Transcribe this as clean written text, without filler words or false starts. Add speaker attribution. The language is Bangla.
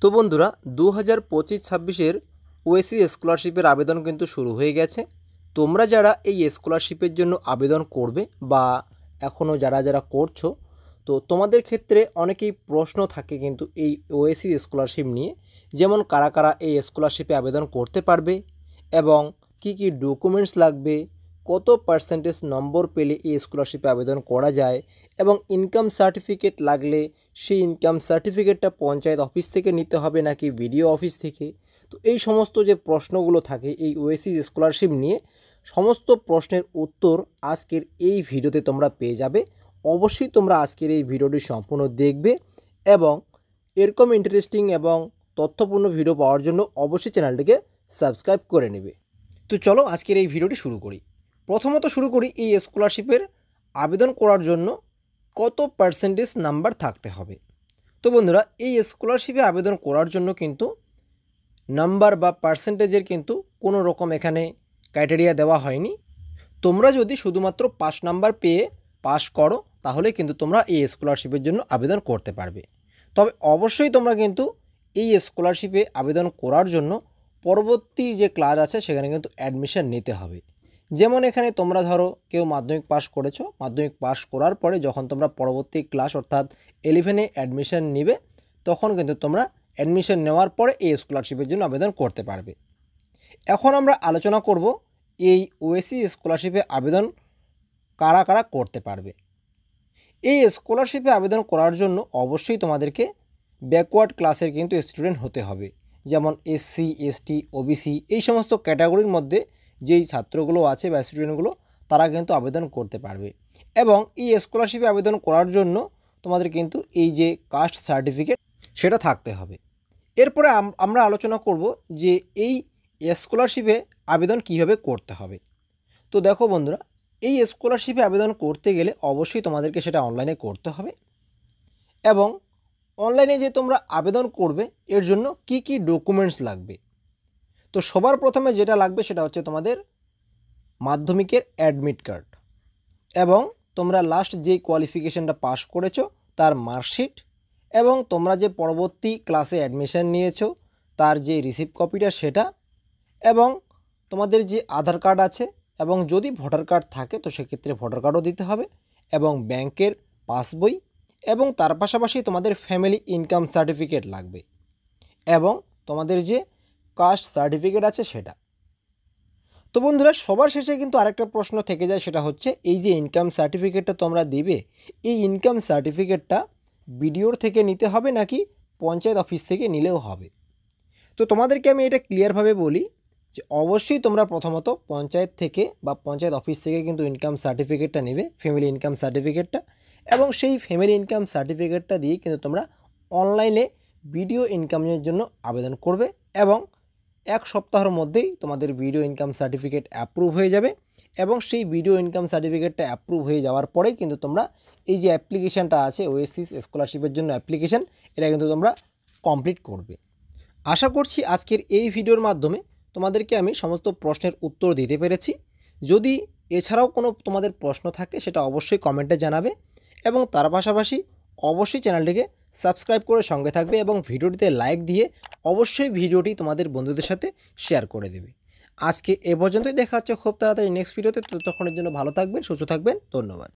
Speaker 1: তো বন্ধুরা 2025-26-এর ওএসসি স্কলারশিপের আবেদন কিন্তু শুরু হয়ে গেছে। তোমরা যারা এই স্কলারশিপের জন্য আবেদন করবে বা এখনও যারা করছো, তো তোমাদের ক্ষেত্রে অনেকেই প্রশ্ন থাকে কিন্তু এই ওএসসি স্কলারশিপ নিয়ে, যেমন কারা কারা এই স্কলারশিপে আবেদন করতে পারবে এবং কি কি ডকুমেন্টস লাগবে, কত পার্সেন্টেজ নম্বর পেলে এই স্কলারশিপে আবেদন করা যায় এবং ইনকাম সার্টিফিকেট লাগলে সেই ইনকাম সার্টিফিকেটটা পঞ্চায়েত অফিস থেকে নিতে হবে নাকি বিডিও অফিস থেকে। তো এই সমস্ত যে প্রশ্নগুলো থাকে এই ওএসসি স্কলারশিপ নিয়ে, সমস্ত প্রশ্নের উত্তর আজকের এই ভিডিওতে তোমরা পেয়ে যাবে। অবশ্যই তোমরা আজকের এই ভিডিওটি সম্পূর্ণ দেখবে এবং এরকম ইন্টারেস্টিং এবং তথ্যপূর্ণ ভিডিও পাওয়ার জন্য অবশ্যই চ্যানেলটিকে সাবস্ক্রাইব করে নেবে। তো চলো আজকের এই ভিডিওটি শুরু করি। প্রথমত শুরু করি এই স্কলারশিপের আবেদন করার জন্য কত পার্সেন্টেজ নাম্বার থাকতে হবে। তো বন্ধুরা, এই স্কলারশিপে আবেদন করার জন্য কিন্তু নাম্বার বা পার্সেন্টেজের কিন্তু কোনো রকম এখানে ক্রাইটেরিয়া দেওয়া হয়নি। তোমরা যদি শুধুমাত্র 5 নাম্বার পেয়ে পাস করো তাহলে কিন্তু তোমরা এই স্কলারশিপের জন্য আবেদন করতে পারবে। তবে অবশ্যই তোমরা কিন্তু এই স্কলারশিপে আবেদন করার জন্য পরবর্তী যে ক্লাস আছে সেখানে কিন্তু অ্যাডমিশন নিতে হবে। যেমন এখানে তোমরা ধরো কেউ মাধ্যমিক পাস করেছো, মাধ্যমিক পাস করার পরে যখন তোমরা পরবর্তী ক্লাস অর্থাৎ 11-এ অ্যাডমিশন নিবে, তখন কিন্তু তোমরা অ্যাডমিশন নেওয়ার পরে এই স্কলারশিপের জন্য আবেদন করতে পারবে। এখন আমরা আলোচনা করব এই ওএসসি স্কলারশিপে আবেদন কারা কারা করতে পারবে। এই স্কলারশিপে আবেদন করার জন্য অবশ্যই তোমাদেরকে ব্যাকওয়ার্ড ক্লাসের কিন্তু স্টুডেন্ট হতে হবে। যেমন এসসি, এসটি, ওবিসি এই সমস্ত ক্যাটাগরির মধ্যে যেই ছাত্রগুলো আছে বা স্টুডেন্টগুলো, তারা কিন্তু আবেদন করতে পারবে। এবং এই স্কলারশিপে আবেদন করার জন্য তোমাদের কিন্তু এই যে কাস্ট সার্টিফিকেট সেটা থাকতে হবে। এরপরে আমরা আলোচনা করব যে এই স্কলারশিপে আবেদন কিভাবে করতে হবে। তো দেখো বন্ধুরা, এই স্কলারশিপে আবেদন করতে গেলে অবশ্যই তোমাদেরকে সেটা অনলাইনে করতে হবে এবং অনলাইনে যে তোমরা আবেদন করবে এর জন্য কি কি ডকুমেন্টস লাগবে। তো সবার প্রথমে যেটা লাগবে সেটা হচ্ছে তোমাদের মাধ্যমিকের অ্যাডমিট কার্ড এবং তোমরা লাস্ট যে কোয়ালিফিকেশানটা পাস করেছো তার মার্কশিট এবং তোমরা যে পরবর্তী ক্লাসে অ্যাডমিশন নিয়েছো তার যে রিসিপ্ট কপিটা সেটা এবং তোমাদের যে আধার কার্ড আছে এবং যদি ভোটার কার্ড থাকে তো সেক্ষেত্রে ভোটার কার্ডও দিতে হবে এবং ব্যাংকের পাসবই এবং তার পাশাপাশি তোমাদের ফ্যামিলি ইনকাম সার্টিফিকেট লাগবে এবং তোমাদের যে কাস্ট সার্টিফিকেট আছে সেটা। তো বন্ধুরা, সবার শেষে কিন্তু আরেকটা প্রশ্ন থেকে যায়, সেটা হচ্ছে এই যে ইনকাম সার্টিফিকেটটা তোমরা দিবে, এই ইনকাম সার্টিফিকেটটা বিডিওর থেকে নিতে হবে নাকি পঞ্চায়েত অফিস থেকে নিলেও হবে। তো তোমাদেরকে আমি এটা ক্লিয়ারভাবে বলি যে অবশ্যই তোমরা প্রথমত পঞ্চায়েত থেকে বা পঞ্চায়েত অফিস থেকে কিন্তু ইনকাম সার্টিফিকেটটা নেবে, ফ্যামিলি ইনকাম সার্টিফিকেটটা, এবং সেই ফ্যামিলি ইনকাম সার্টিফিকেটটা দিয়ে কিন্তু তোমরা অনলাইনে ভিডিও ইনকামের জন্য আবেদন করবে এবং 1 সপ্তাহের মধ্যেই তোমাদের ভিডিও ইনকাম সার্টিফিকেট অ্যাপ্রুভ হয়ে যাবে এবং সেই ভিডিও ইনকাম সার্টিফিকেটটা অ্যাপ্রুভ হয়ে যাওয়ার পরেই কিন্তু তোমরা এই যে অ্যাপ্লিকেশানটা আছে ওএসসি স্কলারশিপের জন্য অ্যাপ্লিকেশান, এটা কিন্তু তোমরা কমপ্লিট করবে। আশা করছি আজকের এই ভিডিওর মাধ্যমে তোমাদেরকে আমি সমস্ত প্রশ্নের উত্তর দিতে পেরেছি। যদি এছাড়াও কোনো তোমাদের প্রশ্ন থাকে সেটা অবশ্যই কমেন্টে জানাবে এবং তার পাশাপাশি অবশ্যই চ্যানেলটিকে সাবস্ক্রাইব করে সঙ্গে থাকবে এবং ভিডিওটিতে লাইক দিয়ে অবশ্যই ভিডিওটি তোমাদের বন্ধুদের সাথে শেয়ার করে দেবে। আজকে এ পর্যন্তই, দেখা হচ্ছে খুব তাড়াতাড়ি নেক্সট ভিডিওতে। ততক্ষণের জন্য ভালো থাকবেন, সুস্থ থাকবেন, ধন্যবাদ।